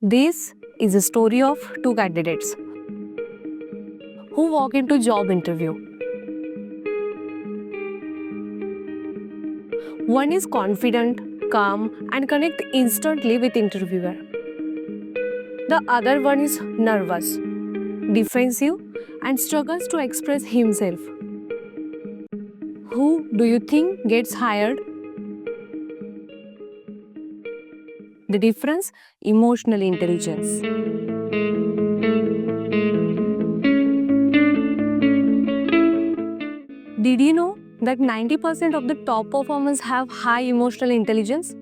This is a story of two candidates who walk into job interview. One is confident, calm and connect instantly with interviewer. The other one is nervous, defensive and struggles to express himself. Who do you think gets hired? The difference? Emotional intelligence. Did you know that 90% of the top performers have high emotional intelligence?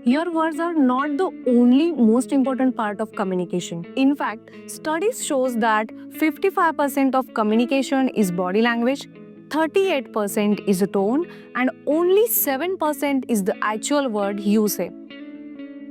Your words are not the only most important part of communication. In fact, studies shows that 55% of communication is body language, 38% is a tone, and only 7% is the actual word you say.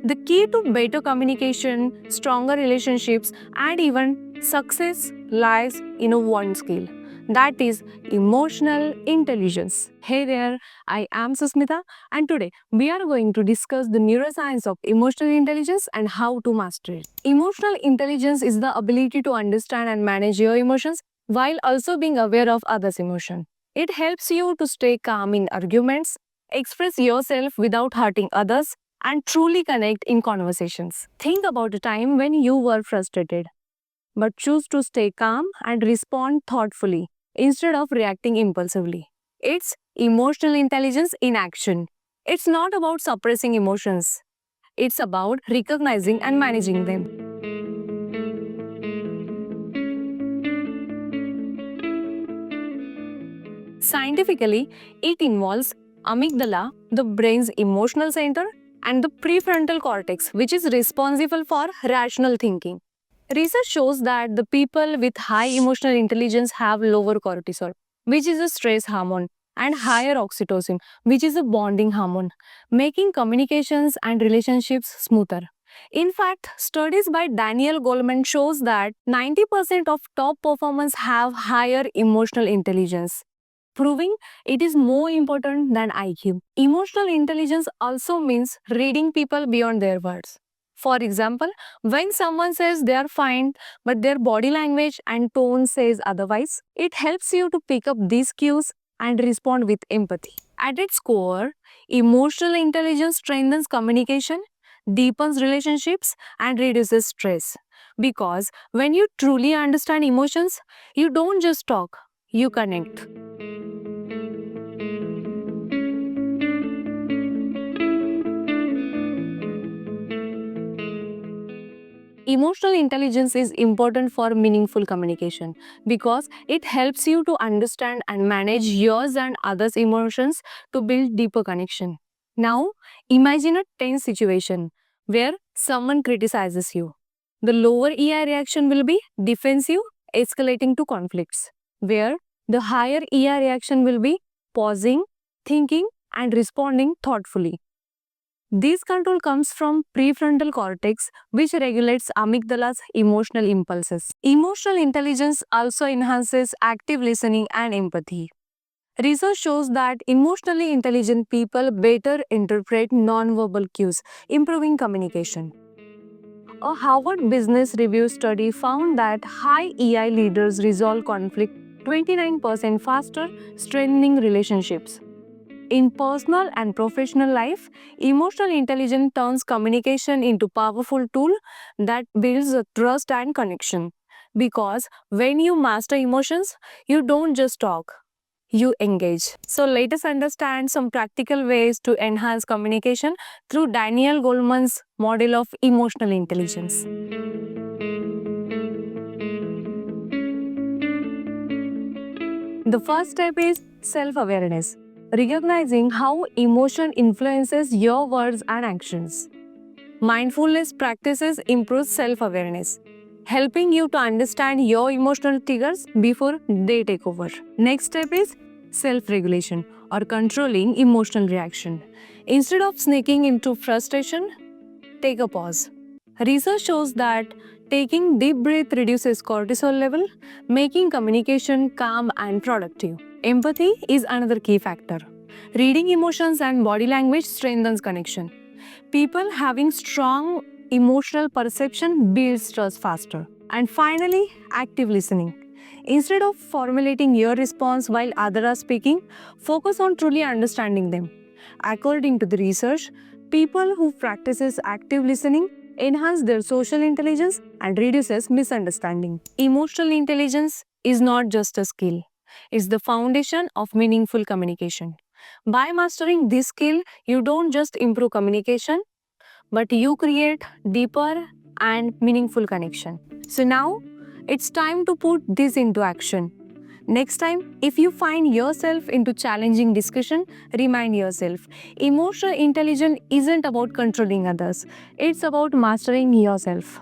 The key to better communication, stronger relationships, and even success lies in a one skill. That is emotional intelligence. Hey there, I am Susmita, and today we are going to discuss the neuroscience of emotional intelligence and how to master it. Emotional intelligence is the ability to understand and manage your emotions while also being aware of others' emotion. It helps you to stay calm in arguments, express yourself without hurting others, and truly connect in conversations. Think about a time when you were frustrated, but choose to stay calm and respond thoughtfully instead of reacting impulsively. It's emotional intelligence in action. It's not about suppressing emotions, it's about recognizing and managing them. Scientifically, it involves amygdala, the brain's emotional center, and the prefrontal cortex, which is responsible for rational thinking. Research shows that the people with high emotional intelligence have lower cortisol, which is a stress hormone, and higher oxytocin, which is a bonding hormone, making communications and relationships smoother. In fact, studies by Daniel Goleman shows that 90% of top performers have higher emotional intelligence, proving it is more important than IQ. Emotional intelligence also means reading people beyond their words. For example, when someone says they are fine, but their body language and tone says otherwise, it helps you to pick up these cues and respond with empathy. At its core, emotional intelligence strengthens communication, deepens relationships, and reduces stress. Because when you truly understand emotions, you don't just talk, you connect. Emotional intelligence is important for meaningful communication because it helps you to understand and manage yours and others' emotions to build deeper connection. Now, imagine a tense situation where someone criticizes you. The lower EI reaction will be defensive, escalating to conflicts, where the higher EI reaction will be pausing, thinking, and responding thoughtfully. This control comes from prefrontal cortex, which regulates amygdala's emotional impulses. Emotional intelligence also enhances active listening and empathy. Research shows that emotionally intelligent people better interpret nonverbal cues, improving communication. A Harvard Business Review study found that high EI leaders resolve conflict 29% faster, strengthening relationships. In personal and professional life, emotional intelligence turns communication into powerful tool that builds a trust and connection. Because when you master emotions, you don't just talk, you engage. So let us understand some practical ways to enhance communication through Daniel Goleman's model of emotional intelligence. The first step is self-awareness, recognizing how emotion influences your words and actions. Mindfulness practices improve self-awareness, helping you to understand your emotional triggers before they take over. Next step is self-regulation or controlling emotional reaction. Instead of sneaking into frustration, take a pause. Research shows that taking deep breath reduces cortisol level, making communication calm and productive. Empathy is another key factor. Reading emotions and body language strengthens connection. People having strong emotional perception builds trust faster. And finally, active listening. Instead of formulating your response while others are speaking, focus on truly understanding them. According to the research, people who practices active listening enhance their social intelligence and reduces misunderstanding. Emotional intelligence is not just a skill. It's the foundation of meaningful communication. By mastering this skill, you don't just improve communication, but you create deeper and meaningful connection. So now it's time to put this into action. Next time, if you find yourself into challenging discussion, remind yourself emotional intelligence isn't about controlling others, it's about mastering yourself.